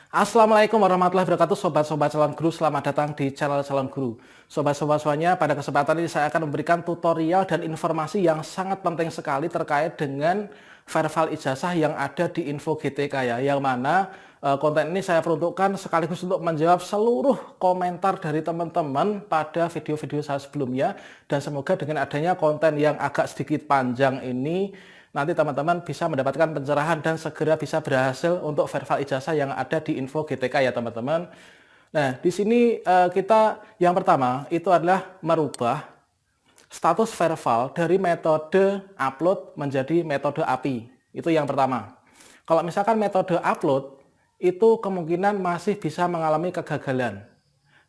Assalamualaikum warahmatullahi wabarakatuh, sobat-sobat calon guru. Selamat datang di channel calon guru. Sobat-sobat semuanya, pada kesempatan ini saya akan memberikan tutorial dan informasi yang sangat penting sekali terkait dengan verval ijazah yang ada di info GTK ya. Yang mana konten ini saya peruntukkan sekaligus untuk menjawab seluruh komentar dari teman-teman pada video-video saya sebelumnya. Dan semoga dengan adanya konten yang agak sedikit panjang ini, nanti teman-teman bisa mendapatkan pencerahan dan segera bisa berhasil untuk verval ijazah yang ada di info GTK ya teman-teman. Nah, di sini kita yang pertama itu adalah merubah status verval dari metode upload menjadi metode API. Itu yang pertama. Kalau misalkan metode upload itu kemungkinan masih bisa mengalami kegagalan.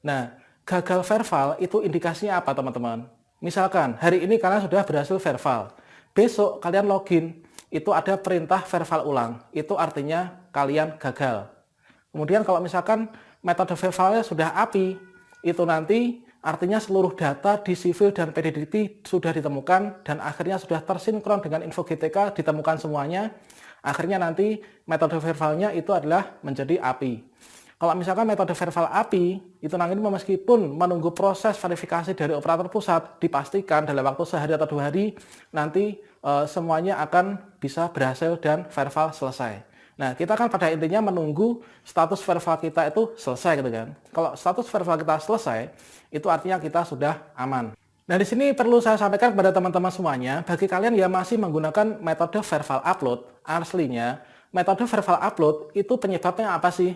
Nah, gagal verval itu indikasinya apa teman-teman? Misalkan hari ini kalian sudah berhasil verval, besok kalian login, itu ada perintah verval ulang, itu artinya kalian gagal. Kemudian kalau misalkan metode vervalnya sudah API, itu nanti artinya seluruh data di sivil dan PDDikti sudah ditemukan dan akhirnya sudah tersinkron dengan info GTK, ditemukan semuanya. Akhirnya nanti metode vervalnya itu adalah menjadi API. Kalau misalkan metode verval API, itu nanti meskipun menunggu proses verifikasi dari operator pusat, dipastikan dalam waktu sehari atau 2 hari, nanti semuanya akan bisa berhasil dan verval selesai. Nah, kita kan pada intinya menunggu status verval kita itu selesai gitu kan. Kalau status verval kita selesai, itu artinya kita sudah aman. Nah, di sini perlu saya sampaikan kepada teman-teman semuanya, bagi kalian yang masih menggunakan metode verval upload, aslinya metode verval upload itu penyebabnya apa sih?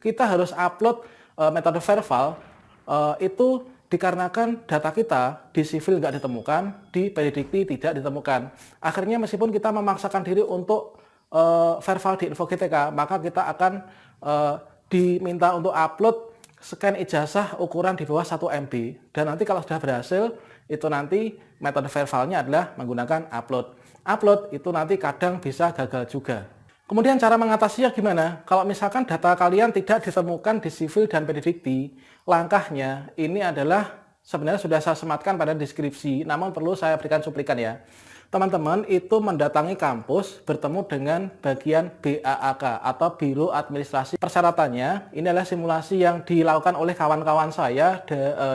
Kita harus upload metode verval itu dikarenakan data kita di sivil nggak ditemukan, di PDDikti tidak ditemukan. Akhirnya meskipun kita memaksakan diri untuk verval di info GTK, maka kita akan diminta untuk upload scan ijazah ukuran di bawah 1 MB. Dan nanti kalau sudah berhasil, itu nanti metode vervalnya adalah menggunakan upload. Upload itu nanti kadang bisa gagal juga. Kemudian cara mengatasinya gimana? Kalau misalkan data kalian tidak ditemukan di sivil dan PDDikti, langkahnya ini adalah sebenarnya sudah saya sematkan pada deskripsi, namun perlu saya berikan cuplikan ya. Teman-teman itu mendatangi kampus bertemu dengan bagian BAAK atau Biro Administrasi. Persyaratannya ini adalah simulasi yang dilakukan oleh kawan-kawan saya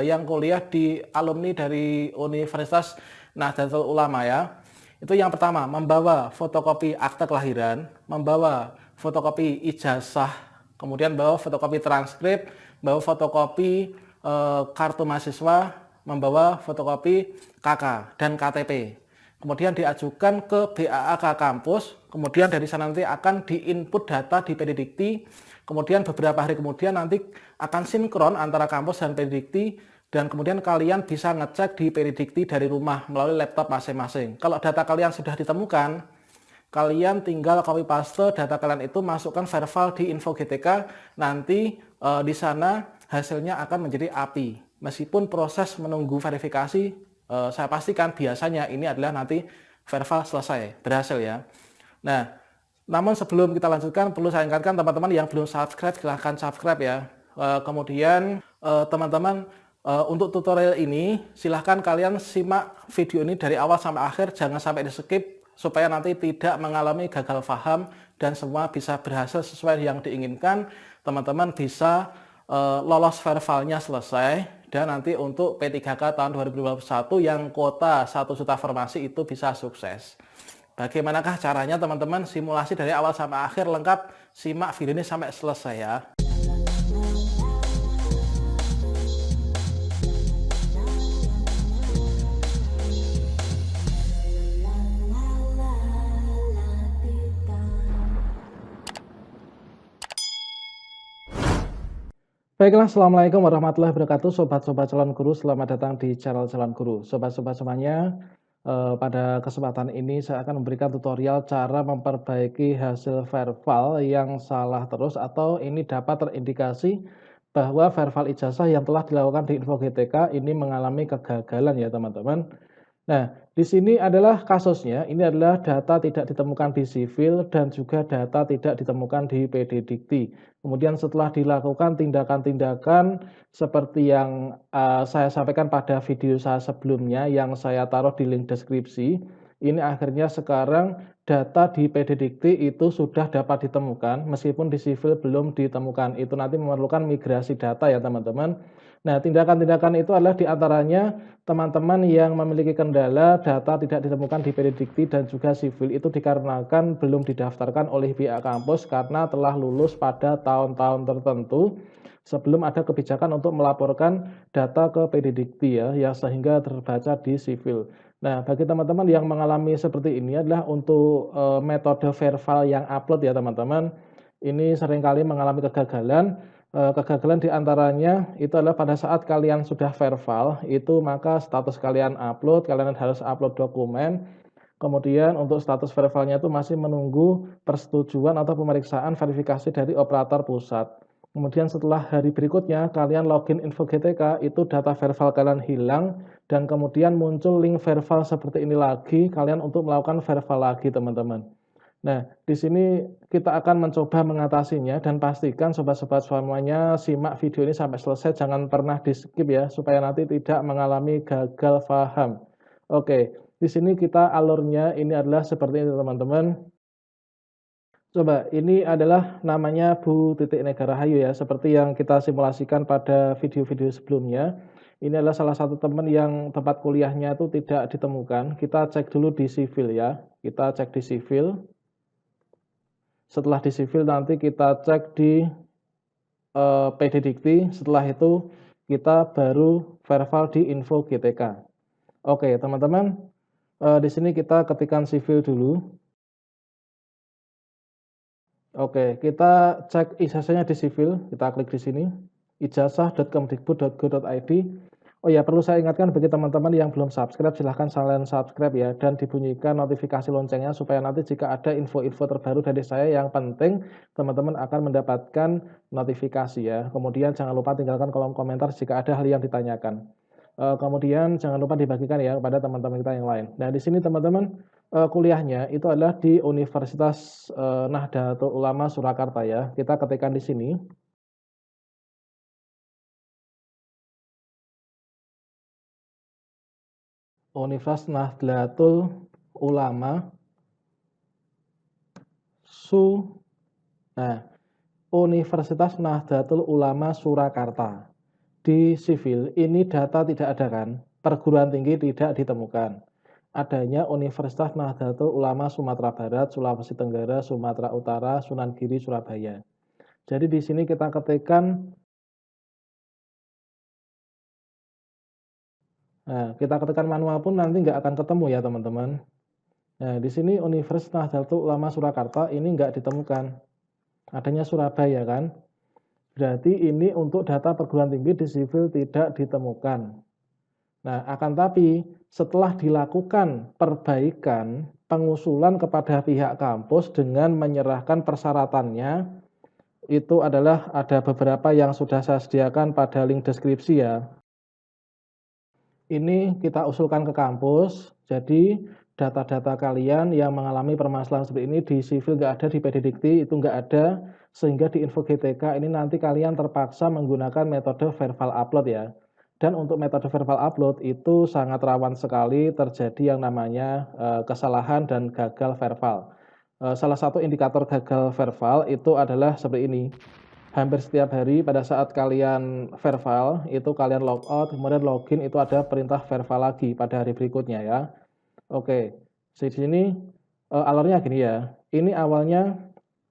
yang kuliah di alumni dari Universitas Nahdlatul Ulama ya. Itu yang pertama, membawa fotokopi akte kelahiran, membawa fotokopi ijazah, kemudian bawa fotokopi transkrip, bawa fotokopi kartu mahasiswa, membawa fotokopi KK dan KTP. Kemudian diajukan ke BAAK kampus, kemudian dari sana nanti akan diinput data di PDDikti, kemudian beberapa hari kemudian nanti akan sinkron antara kampus dan PDDikti, dan kemudian kalian bisa ngecek di PDDikti dari rumah melalui laptop masing-masing. Kalau data kalian sudah ditemukan, kalian tinggal copy paste data kalian itu, masukkan verval di info GTK, nanti di sana hasilnya akan menjadi API. Meskipun proses menunggu verifikasi, saya pastikan biasanya ini adalah nanti verval selesai, berhasil ya. Nah, namun sebelum kita lanjutkan, perlu saya ingatkan teman-teman yang belum subscribe, silahkan subscribe ya. Kemudian teman-teman, untuk tutorial ini silahkan kalian simak video ini dari awal sampai akhir, jangan sampai di skip supaya nanti tidak mengalami gagal paham dan semua bisa berhasil sesuai yang diinginkan. Teman-teman bisa lolos vervalnya selesai, dan nanti untuk P3K tahun 2021 yang kuota 1 juta formasi itu bisa sukses. Bagaimanakah caranya teman-teman? Simulasi dari awal sampai akhir lengkap, simak video ini sampai selesai ya. Baiklah, Assalamualaikum warahmatullahi wabarakatuh, sobat-sobat calon guru, selamat datang di channel calon guru. Sobat-sobat semuanya, pada kesempatan ini saya akan memberikan tutorial cara memperbaiki hasil verval yang salah terus atau ini dapat terindikasi bahwa verval ijazah yang telah dilakukan di info GTK ini mengalami kegagalan ya teman-teman. Nah, di sini adalah kasusnya, ini adalah data tidak ditemukan di sivil dan juga data tidak ditemukan di PDDikti. Kemudian setelah dilakukan tindakan-tindakan seperti yang saya sampaikan pada video saya sebelumnya yang saya taruh di link deskripsi, ini akhirnya sekarang data di PD Dikti itu sudah dapat ditemukan, meskipun di sipil belum ditemukan. Itu nanti memerlukan migrasi data ya teman-teman. Nah, tindakan-tindakan itu adalah diantaranya teman-teman yang memiliki kendala data tidak ditemukan di PD Dikti dan juga sipil itu dikarenakan belum didaftarkan oleh pihak kampus karena telah lulus pada tahun-tahun tertentu sebelum ada kebijakan untuk melaporkan data ke PD Dikti ya, yang sehingga terbaca di sipil. Nah, bagi teman-teman yang mengalami seperti ini adalah untuk metode verval yang upload ya teman-teman. Ini seringkali mengalami kegagalan. Kegagalan diantaranya itu adalah pada saat kalian sudah verval, itu maka status kalian upload, kalian harus upload dokumen. Kemudian untuk status vervalnya itu masih menunggu persetujuan atau pemeriksaan verifikasi dari operator pusat. Kemudian setelah hari berikutnya kalian login info GTK, itu data verval kalian hilang dan kemudian muncul link verval seperti ini lagi, kalian untuk melakukan verval lagi teman-teman. Nah, di sini kita akan mencoba mengatasinya dan pastikan sobat-sobat semuanya simak video ini sampai selesai, jangan pernah di-skip ya, supaya nanti tidak mengalami gagal paham. Oke, di sini kita alurnya ini adalah seperti ini teman-teman. Coba, ini adalah namanya Bu Titik Negara Rahayu ya, seperti yang kita simulasikan pada video-video sebelumnya. Ini adalah salah satu teman yang tempat kuliahnya itu tidak ditemukan. Kita cek dulu di sipil ya, kita cek di sipil. Setelah di sipil nanti kita cek di PD Dikti, setelah itu kita baru verval di info GTK. Oke teman-teman, di sini kita ketikkan sipil dulu. Oke, kita cek ijazahnya di sipil, kita klik di sini, ijazah.kemdikbud.go.id. Oh ya, perlu saya ingatkan bagi teman-teman yang belum subscribe, silahkan kalian subscribe ya, dan dibunyikan notifikasi loncengnya supaya nanti jika ada info-info terbaru dari saya yang penting, teman-teman akan mendapatkan notifikasi ya. Kemudian jangan lupa tinggalkan kolom komentar jika ada hal yang ditanyakan. Kemudian jangan lupa dibagikan ya kepada teman-teman kita yang lain. Nah, di sini teman-teman kuliahnya itu adalah di Universitas Nahdlatul Ulama Surakarta ya. Kita ketikkan di sini. Universitas Nahdlatul Ulama Universitas Nahdlatul Ulama Surakarta. Di sipil ini data tidak ada kan, perguruan tinggi tidak ditemukan. Adanya Universitas Nahdlatul Ulama Sumatera Barat, Sulawesi Tenggara, Sumatera Utara, Sunan Giri, Surabaya. Jadi di sini kita ketikkan. Nah, kita ketikkan manual pun nanti nggak akan ketemu ya teman-teman. Nah, di sini Universitas Nahdlatul Ulama Surakarta ini nggak ditemukan. Adanya Surabaya kan. Berarti ini untuk data perguruan tinggi di sipil tidak ditemukan. Nah, akan tapi setelah dilakukan perbaikan, pengusulan kepada pihak kampus dengan menyerahkan persyaratannya, itu adalah ada beberapa yang sudah saya sediakan pada link deskripsi ya. Ini kita usulkan ke kampus, jadi data-data kalian yang mengalami permasalahan seperti ini di sipil nggak ada, di PD Dikti itu nggak ada, sehingga di info GTK ini nanti kalian terpaksa menggunakan metode verval upload ya. Dan untuk metode verval upload itu sangat rawan sekali terjadi yang namanya kesalahan dan gagal verval. Salah satu indikator gagal verval itu adalah seperti ini. Hampir setiap hari pada saat kalian verval, itu kalian logout, kemudian login itu ada perintah verval lagi pada hari berikutnya ya. Oke, di sini alurnya gini ya. Ini awalnya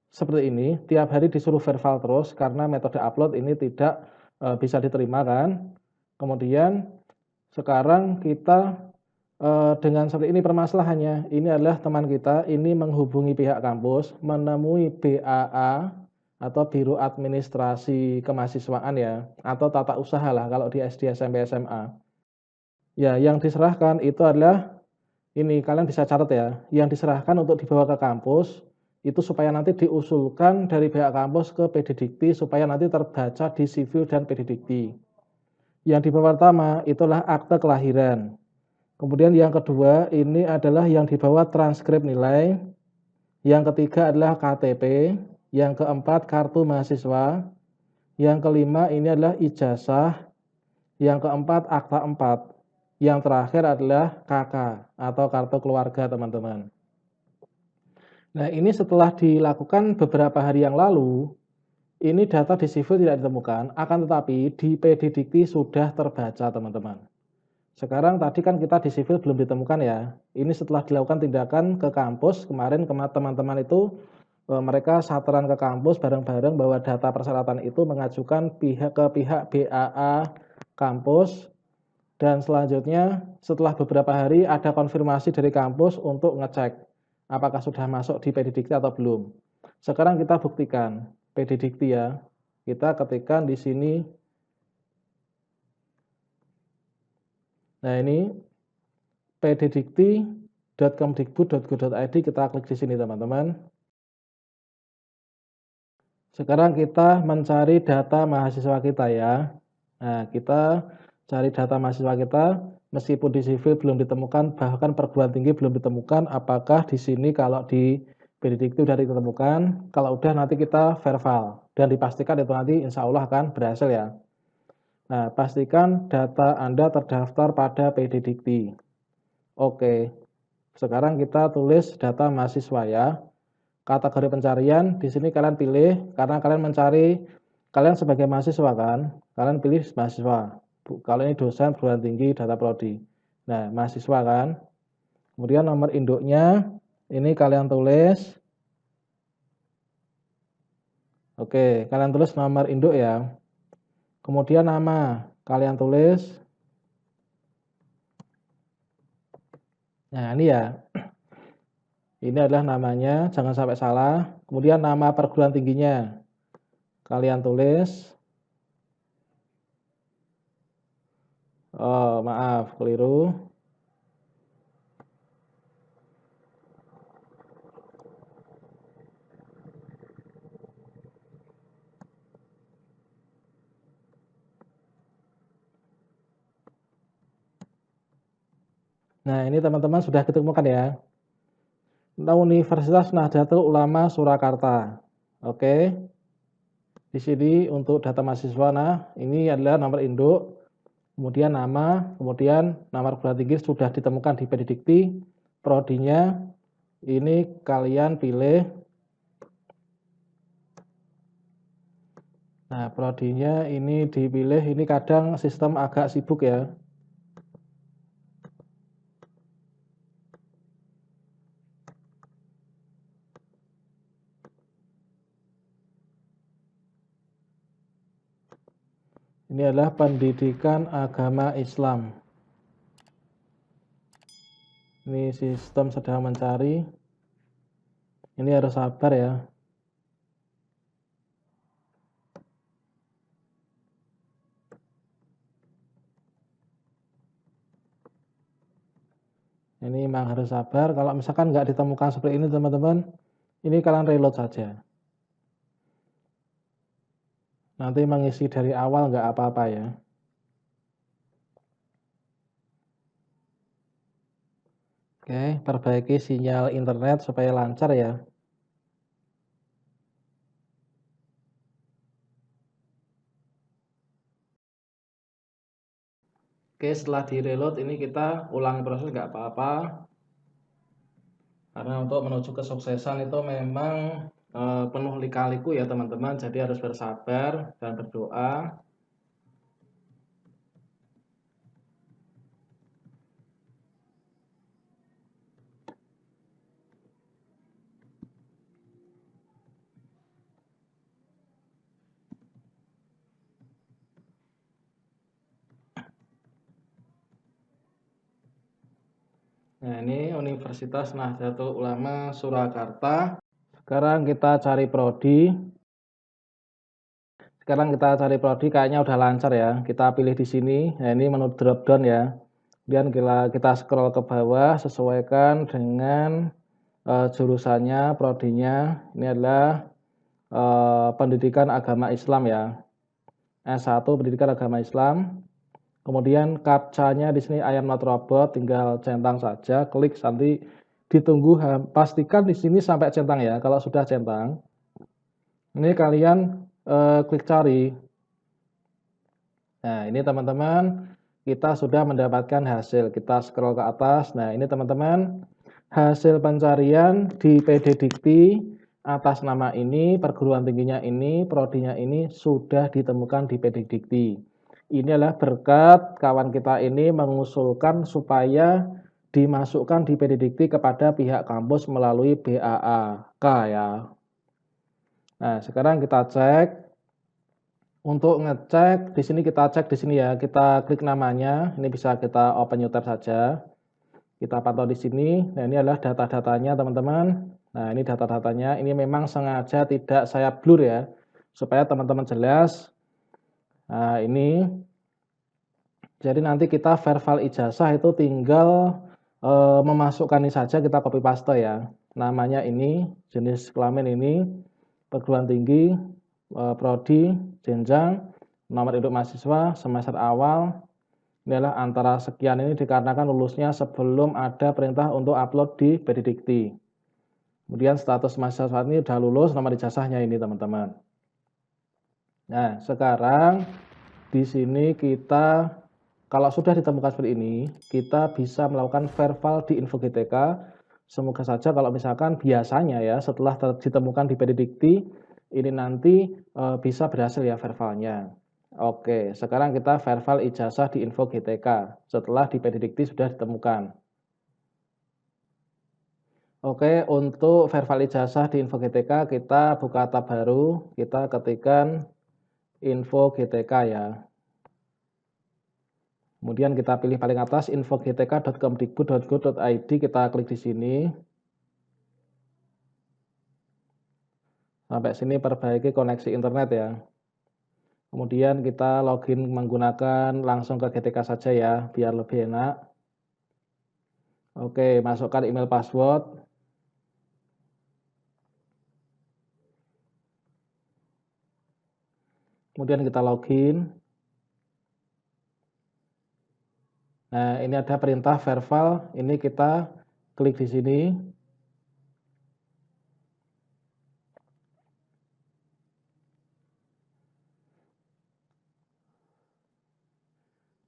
seperti ini, tiap hari disuruh verval terus karena metode upload ini tidak bisa diterima kan. Kemudian sekarang kita dengan seperti ini permasalahannya, ini adalah teman kita ini menghubungi pihak kampus, menemui BAA atau Biro Administrasi Kemahasiswaan ya, atau tata usaha lah kalau di SD, SMP, SMA. Ya, yang diserahkan itu adalah ini, kalian bisa catat ya, yang diserahkan untuk dibawa ke kampus itu supaya nanti diusulkan dari pihak kampus ke PD Dikti supaya nanti terbaca di sipil dan PD Dikti. Yang dibawa pertama itulah akte kelahiran. Kemudian yang kedua ini adalah yang dibawa transkrip nilai. Yang ketiga adalah KTP. Yang keempat kartu mahasiswa. Yang kelima ini adalah ijazah. Yang keempat akta 4. Yang terakhir adalah KK atau kartu keluarga, teman-teman. Nah, ini setelah dilakukan beberapa hari yang lalu, ini data di sipil tidak ditemukan, akan tetapi di PD Dikti sudah terbaca, teman-teman. Sekarang tadi kan kita di sipil belum ditemukan ya. Ini setelah dilakukan tindakan ke kampus, kemarin teman-teman itu mereka saturan ke kampus bareng-bareng bahwa data persyaratan itu mengajukan ke pihak BAA kampus, dan selanjutnya setelah beberapa hari ada konfirmasi dari kampus untuk ngecek apakah sudah masuk di PD Dikti atau belum. Sekarang kita buktikan PD Dikti ya. Kita ketikkan di sini. Nah, ini pddikti.kemdikbud.go.id, kita klik di sini, teman-teman. Sekarang kita mencari data mahasiswa kita ya. Nah, kita cari data mahasiswa kita, meskipun di sipil belum ditemukan, bahkan perguruan tinggi belum ditemukan, apakah di sini kalau di PDDikti sudah ditemukan, kalau udah nanti kita verbal, dan dipastikan itu nanti insya Allah akan berhasil ya. Nah, pastikan data Anda terdaftar pada PDDikti. Oke, sekarang kita tulis data mahasiswa ya. Kategori pencarian, di sini kalian pilih, karena kalian mencari, kalian sebagai mahasiswa kan, kalian pilih mahasiswa. Kalau ini dosen perguruan tinggi data prodi. Nah, mahasiswa kan. Kemudian nomor induknya, ini kalian tulis. Oke, kalian tulis nomor induk ya. Kemudian nama, kalian tulis. Nah, ini ya. Ini adalah namanya, jangan sampai salah. Kemudian nama perguruan tingginya, kalian tulis. Oh, maaf, keliru. Nah, ini teman-teman sudah ditemukan ya. Universitas Nahdlatul Ulama Surakarta. Oke. Di sini untuk data mahasiswa, nah ini adalah nomor induk, kemudian nama, kemudian nama perguruan tinggi sudah ditemukan di PDDikti, prodinya ini kalian pilih. Nah, prodinya ini dipilih, ini kadang sistem agak sibuk ya. Ini adalah pendidikan agama Islam. Ini sistem sedang mencari. Ini harus sabar ya. Ini memang harus sabar. Kalau misalkan nggak ditemukan seperti ini, teman-teman, ini kalian reload saja. Nanti mengisi dari awal nggak apa-apa ya. Oke, perbaiki sinyal internet supaya lancar ya. Oke, setelah di reload ini kita ulangi proses nggak apa-apa. Karena untuk menuju kesuksesan itu memang penuh lika-liku ya teman-teman. Jadi harus bersabar dan berdoa. Nah, ini Universitas Nahdlatul Ulama Surakarta. Sekarang kita cari prodi. Kayaknya udah lancar ya. Kita pilih di sini. Nah, ini menu drop down ya. Kemudian kita scroll ke bawah, sesuaikan dengan jurusannya, prodinya. Ini adalah pendidikan agama Islam ya. S1 pendidikan agama Islam. Kemudian captcha-nya di sini I am not robot, tinggal centang saja, klik, nanti ditunggu, pastikan di sini sampai centang ya. Kalau sudah centang, ini kalian klik cari. Nah, ini teman-teman, kita sudah mendapatkan hasil. Kita scroll ke atas. Nah, ini teman-teman, hasil pencarian di PD Dikti atas nama ini, perguruan tingginya ini, prodinya ini sudah ditemukan di PD Dikti. Ini adalah berkat kawan kita ini mengusulkan supaya dimasukkan di PD Dikti kepada pihak kampus melalui BAAK ya. Nah, sekarang kita cek. Untuk ngecek di sini, kita cek di sini ya, kita klik namanya, ini bisa kita open new tab saja. Kita pantau di sini. Nah, ini adalah data-datanya teman-teman. Nah, ini data-datanya, ini memang sengaja tidak saya blur ya, supaya teman-teman jelas. Nah, ini jadi nanti kita verify ijazah itu tinggal memasukkan ini saja, kita copy paste ya. Namanya ini, jenis kelamin ini, perguruan tinggi, prodi, jenjang, nomor induk mahasiswa, semester awal, ini adalah antara sekian. Ini dikarenakan lulusnya sebelum ada perintah untuk upload di PD Dikti. Kemudian status mahasiswa ini sudah lulus, nomor ijazahnya ini teman-teman. Nah, sekarang di sini kita, kalau sudah ditemukan seperti ini, kita bisa melakukan verify di Info GTK. Semoga saja kalau misalkan biasanya ya, setelah ditemukan di PD Dikti, ini nanti bisa berhasil ya verifalnya. Oke, sekarang kita verify ijazah di Info GTK setelah di PD Dikti sudah ditemukan. Oke, untuk verify ijazah di Info GTK kita buka tab baru, kita ketikkan Info GTK ya. Kemudian kita pilih paling atas infogtk.kemdikbud.go.id, kita klik di sini. Sampai sini perbaiki koneksi internet ya. Kemudian kita login menggunakan langsung ke GTK saja ya, biar lebih enak. Oke, masukkan email password. Kemudian kita login. Nah, ini ada perintah verify, ini kita klik di sini.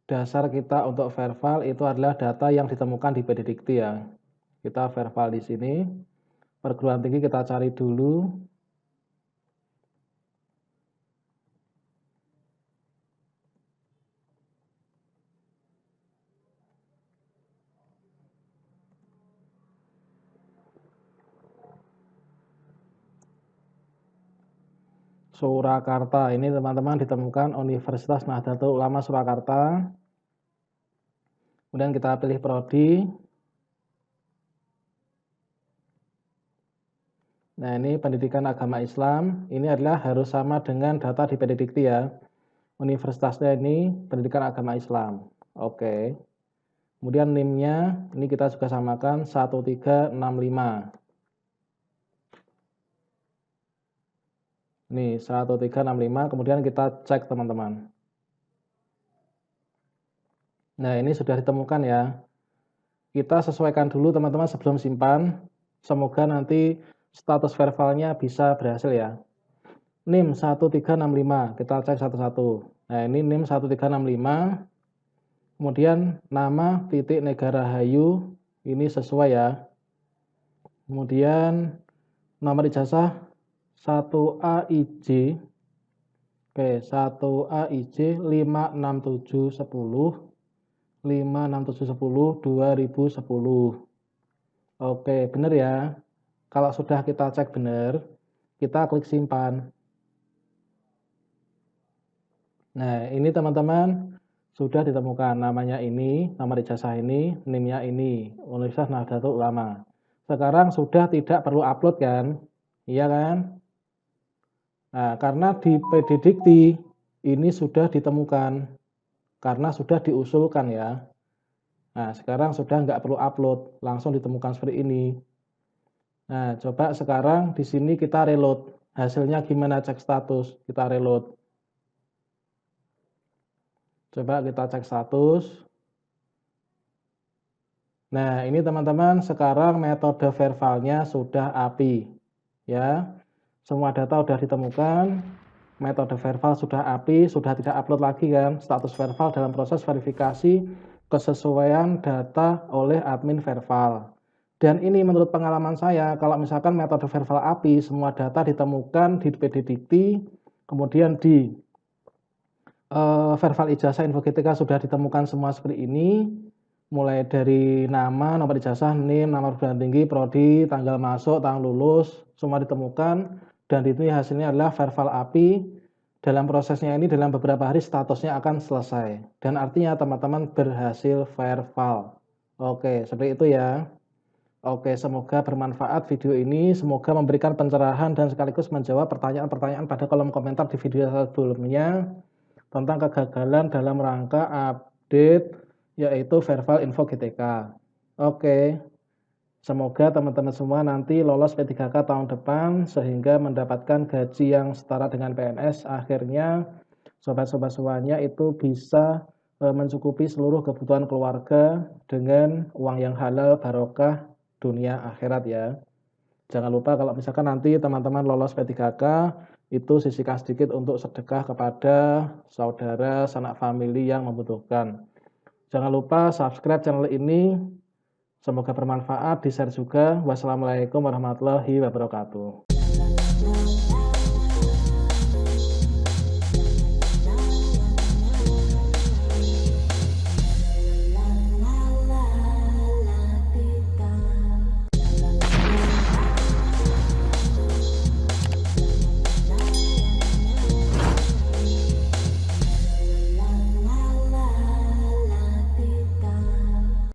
Dasar kita untuk verify itu adalah data yang ditemukan di PD Dikti ya. Kita verify di sini. Perguruan tinggi kita cari dulu. Surakarta, ini teman-teman ditemukan Universitas Nahdlatul Ulama Surakarta. Kemudian kita pilih prodi. Nah, ini pendidikan agama Islam. Ini adalah harus sama dengan data di PD Dikti ya. Universitasnya ini pendidikan agama Islam. Oke. Kemudian NIM-nya ini kita juga samakan 1365. Ini 1365, kemudian kita cek teman-teman. Nah, ini sudah ditemukan ya. Kita sesuaikan dulu teman-teman sebelum simpan. Semoga nanti status verifalnya bisa berhasil ya. NIM 1365, kita cek satu-satu. Nah, ini NIM 1365. Kemudian nama titik negara Hayu, ini sesuai ya. Kemudian nomor ijazah 1AIJ. Oke, 1AIJ 56710 2010. Oke, benar ya. Kalau sudah kita cek benar, kita klik simpan. Nah, ini teman-teman sudah ditemukan namanya ini, nomor ijazah ini, NIM-nya ini, Universitas Nahdlatul Ulama. Sekarang sudah tidak perlu upload kan? Iya kan? Nah, karena di PD Dikti ini sudah ditemukan, karena sudah diusulkan ya. Nah, sekarang sudah nggak perlu upload, langsung ditemukan seperti ini. Nah, coba sekarang di sini kita reload. Hasilnya gimana cek status? Kita reload. Coba kita cek status. Nah, ini teman-teman sekarang metode verifalnya sudah API. Ya. Semua data sudah ditemukan. metode Verval sudah API, sudah tidak upload lagi kan, status Verval dalam proses verifikasi kesesuaian data oleh admin Verval. Dan ini menurut pengalaman saya, kalau misalkan metode Verval API, semua data ditemukan di PD Dikti, kemudian di Verval ijazah info GTK sudah ditemukan semua seperti ini, mulai dari nama, nomor ijazah, NIM, nama perguruan tinggi, prodi, tanggal masuk, tanggal lulus, semua ditemukan, dan ini hasilnya adalah Verval API. Dalam prosesnya ini dalam beberapa hari statusnya akan selesai, dan artinya teman-teman berhasil Verval. Oke, seperti itu ya. Oke, semoga bermanfaat video ini, semoga memberikan pencerahan dan sekaligus menjawab pertanyaan-pertanyaan pada kolom komentar di video sebelumnya tentang kegagalan dalam rangka update yaitu Verval Info GTK. Oke, semoga teman-teman semua nanti lolos P3K tahun depan sehingga mendapatkan gaji yang setara dengan PNS. Akhirnya sobat-sobat semuanya itu bisa mencukupi seluruh kebutuhan keluarga dengan uang yang halal barokah dunia akhirat ya. Jangan lupa kalau misalkan nanti teman-teman lolos P3K, itu sisihkan sedikit untuk sedekah kepada saudara, sanak famili yang membutuhkan. Jangan lupa subscribe channel ini. Semoga bermanfaat, di-share juga. Wassalamualaikum warahmatullahi wabarakatuh.